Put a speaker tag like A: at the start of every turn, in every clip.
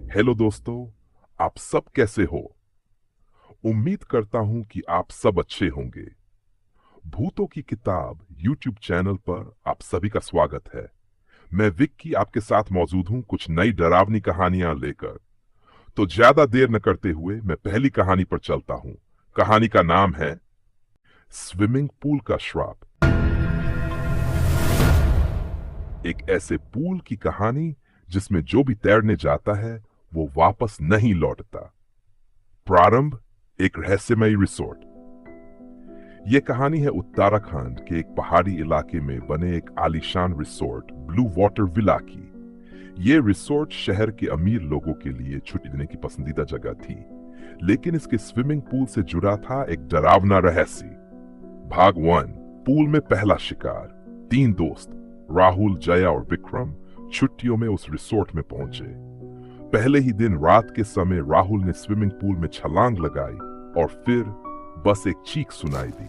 A: Hello दोस्तों, आप सब कैसे हो? उम्मीद करता हूं कि आप सब अच्छे होंगे। भूतों की किताब यूट्यूब चैनल पर आप सभी का स्वागत है। मैं विक्की आपके साथ मौजूद हूं कुछ नई डरावनी कहानियां लेकर। तो ज्यादा देर न करते हुए मैं पहली कहानी पर चलता हूं। कहानी का नाम है स्विमिंग पूल का श्राप। एक ऐसे पूल की कहानी जिसमें जो भी तैरने जाता है वो वापस नहीं लौटता। प्रारंभ एक रहस्यमयी रिसोर्ट। यह कहानी है उत्तराखंड के एक पहाड़ी इलाके में बने एक आलीशान रिसोर्ट ब्लू वाटर विला की। यह रिसोर्ट शहर के अमीर लोगों के लिए छुट्टी देने की पसंदीदा जगह थी, लेकिन इसके स्विमिंग पूल से जुड़ा था एक डरावना रहस्य। भाग 1। पूल में पहला शिकार। 3 दोस्त राहुल, जया और विक्रम छुट्टियों में उस रिसोर्ट में पहुंचे। पहले ही दिन रात के समय राहुल ने स्विमिंग पूल में छलांग लगाई और फिर बस एक चीख सुनाई दी।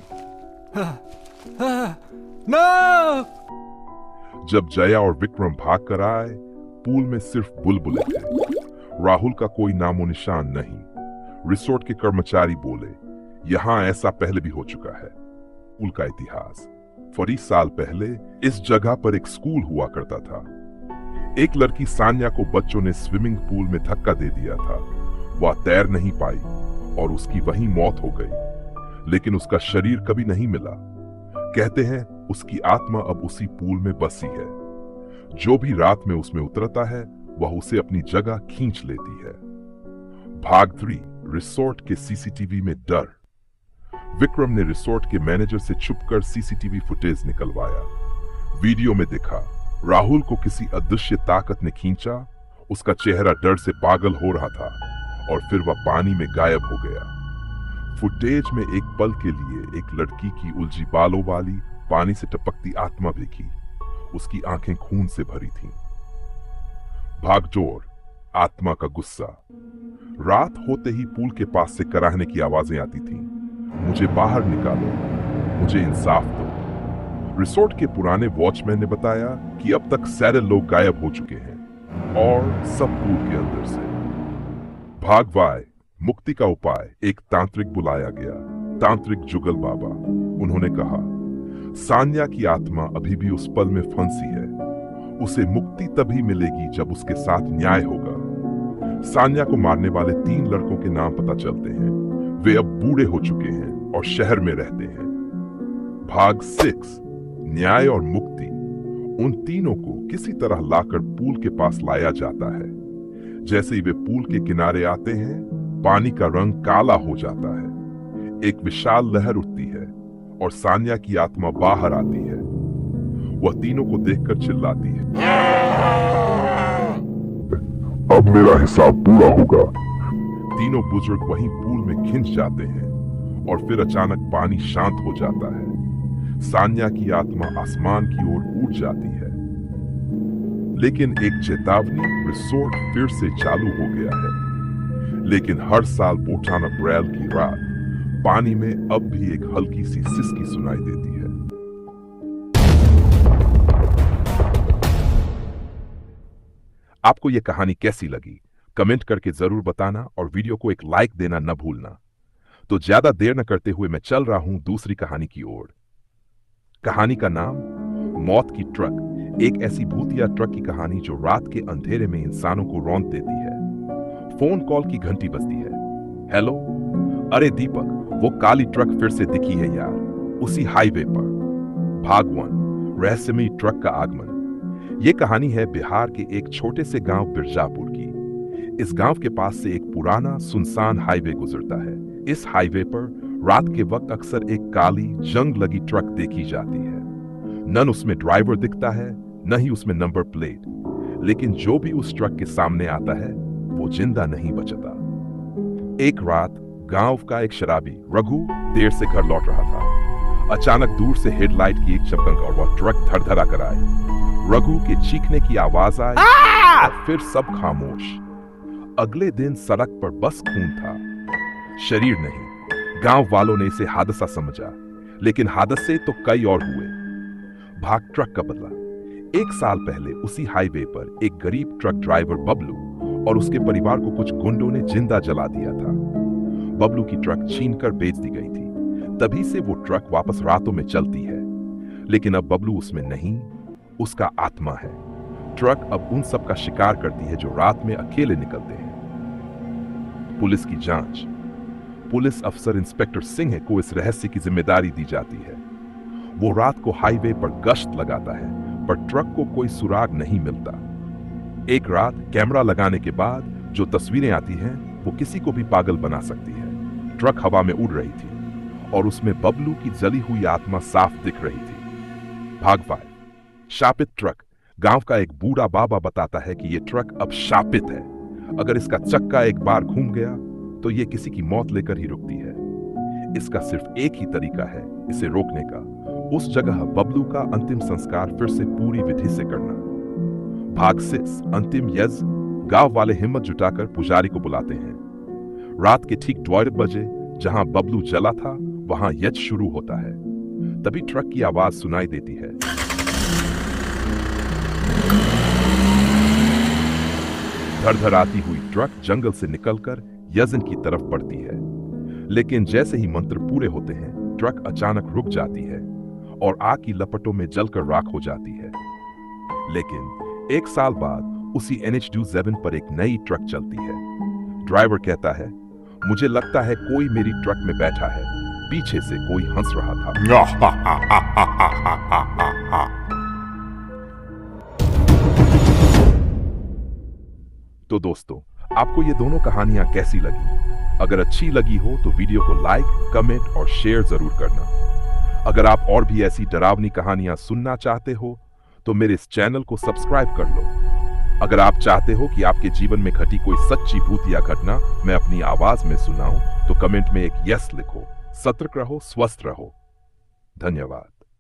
B: नो!
A: जब जया और विक्रम भाग कर आए, पूल में सिर्फ बुलबुले थे। राहुल का कोई नामो निशान नहीं। रिसोर्ट के कर्मचारी बोले, यहां ऐसा पहले भी हो चुका है। पूल का इतिहास। 40 साल पहले इस जगह पर एक स्कूल हुआ करता था। एक लड़की सान्या को बच्चों ने स्विमिंग पूल में धक्का दे दिया था। वह तैर नहीं पाई और उसकी वहीं मौत हो गई, लेकिन उसका शरीर कभी नहीं मिला। कहते हैं उसकी आत्मा अब उसी पूल में बसी है। जो भी रात में उसमें उतरता है वह उसे अपनी जगह खींच लेती है। भाग 3। रिसोर्ट के सीसीटीवी में डर। विक्रम ने रिसोर्ट के मैनेजर से छुपकर सीसीटीवी फुटेज निकलवाया। वीडियो में दिखा राहुल को किसी अदृश्य ताकत ने खींचा। उसका चेहरा डर से पागल हो रहा था और फिर वह पानी में गायब हो गया। फुटेज में एक पल के लिए एक लड़की की उलझी बालों वाली पानी से टपकती आत्मा दिखी। उसकी आंखें खून से भरी थीं। भागदौड़। आत्मा का गुस्सा। रात होते ही पूल के पास से कराहने की आवाजें आती थीं। मुझे बाहर निकालो, मुझे इंसाफ दो। रिसोर्ट के पुराने वॉचमैन ने बताया कि अब तक सारे लोग गायब हो चुके हैं और सब पूल के अंदर से। भाग वाई। मुक्ति का उपाय। एक तांत्रिक बुलाया गया, तांत्रिक जुगल बाबा। उन्होंने कहा, सान्या की आत्मा अभी भी उस पल में फंसी है। उसे मुक्ति तभी मिलेगी जब उसके साथ न्याय होगा। सान्या को मारने वाले 3 लड़कों के नाम पता चलते हैं। वे अब बूढ़े हो चुके हैं और शहर में रहते हैं। भाग 6। न्याय और मुक्ति। उन तीनों को किसी तरह लाकर पूल के पास लाया जाता है। जैसे ही वे पूल के किनारे आते हैं, पानी का रंग काला हो जाता है। एक विशाल लहर उठती है और सान्या की आत्मा बाहर आती है। वह तीनों को देखकर चिल्लाती है, अब मेरा हिसाब पूरा होगा। तीनों बुजुर्ग वहीं पूल में खिंच जाते हैं और फिर अचानक पानी शांत हो जाता है। सान्या की आत्मा आसमान की ओर उड़ जाती है। लेकिन एक चेतावनी, रिसोर्ट फिर से चालू हो गया है। लेकिन हर साल बोटान अप्रैल की रात पानी में अब भी एक हल्की सी सिसकी सुनाई देती है। आपको यह कहानी कैसी लगी कमेंट करके जरूर बताना और वीडियो को एक लाइक देना न भूलना। तो ज्यादा देर न करते हुए मैं चल रहा हूं दूसरी कहानी की ओर। कहानी का नाम मौत की ट्रक। एक ऐसी भूतिया ट्रक की कहानी जो रात के अंधेरे में इंसानों को रौंद देती है। फोन कॉल की घंटी बजती है। हेलो, अरे दीपक, वो काली ट्रक फिर से दिखी है यार, उसी हाईवे पर। भाग 1। रहस्यमयी ट्रक का आगमन। ये कहानी है बिहार के एक छोटे से गांव बिरजापुर की। इस गांव के पास से एक पुराना सुनसान हाईवे गुजरता है। इस हाईवे पर रात के वक्त अक्सर एक काली जंग लगी ट्रक देखी जाती है। न उसमें ड्राइवर दिखता है, न ही उसमें नंबर प्लेट। लेकिन जो भी उस ट्रक के सामने आता है वो जिंदा नहीं बचता। एक रात गांव का एक शराबी रघु देर से घर लौट रहा था। अचानक दूर से हेडलाइट की एक चमक और वह ट्रक धड़धड़ा कर आए। रघु के चीखने की आवाज आई और फिर सब खामोश। अगले दिन सड़क पर बस खून था, शरीर नहीं। गांव वालों ने इसे हादसा समझा, लेकिन हादसे तो कई और हुए। भाग ट्रक का बदला। 1 साल पहले उसी हाईवे पर एक गरीब ट्रक ड्राइवर बबलू और उसके परिवार को कुछ गुंडों ने जिंदा जला दिया था। बबलू की ट्रक छीनकर बेच दी गई थी। तभी से वो ट्रक वापस रातों में चलती है, लेकिन अब बबलू उसमें नहीं, उसका आत्मा है। ट्रक अब उन सब का शिकार करती है जो रात में अकेले निकलते हैं। पुलिस की जांच। पुलिस अफसर इंस्पेक्टर सिंह को इस रहस्य की जिम्मेदारी दी जाती है। वो रात को हाईवे पर गश्त लगाता है, पर ट्रक को कोई सुराग नहीं मिलता। एक रात कैमरा लगाने के बाद जो तस्वीरें आती हैं वो किसी को भी पागल बना सकती है। ट्रक हवा में उड़ रही थी और उसमें बबलू की जली हुई आत्मा साफ दिख रही थी। भाग 5। शापित ट्रक। गांव का एक बूढ़ा बाबा बताता है कि यह ट्रक अब शापित है। अगर इसका चक्का एक बार घूम गया तो यह किसी की मौत लेकर ही रुकती है। इसका सिर्फ एक ही तरीका है इसे रोकने का, उस जगह बबलू का अंतिम संस्कार फिर से पूरी विधि से करना। भाग 6। अंतिम यज्ञ। गांव वाले हिम्मत जुटाकर पुजारी को बुलाते हैं। रात के ठीक 12 बजे जहां बबलू जला था वहां यज्ञ शुरू होता है। तभी ट्रक की आवाज सुनाई देती है। धड़-धड़ आती हुई ट्रक जंगल से निकलकर यज्ञ की तरफ बढ़ती है, लेकिन जैसे ही मंत्र पूरे होते हैं ट्रक अचानक रुक जाती है और आग की लपटों में जलकर राख हो जाती है। लेकिन 1 साल बाद उसी NH-27 पर एक नई ट्रक चलती है। ड्राइवर कहता है, मुझे लगता है कोई मेरी ट्रक में बैठा है। पीछे से कोई हंस रहा था। तो दोस्तों, आपको ये दोनों कहानियां कैसी लगी? अगर अच्छी लगी हो तो वीडियो को लाइक, कमेंट और शेयर जरूर करना। अगर आप और भी ऐसी डरावनी कहानियां सुनना चाहते हो तो मेरे इस चैनल को सब्सक्राइब कर लो। अगर आप चाहते हो कि आपके जीवन में घटी कोई सच्ची भूतिया घटना मैं अपनी आवाज में सुनाऊं तो कमेंट में एक यस लिखो। सतर्क रहो, स्वस्थ रहो। धन्यवाद।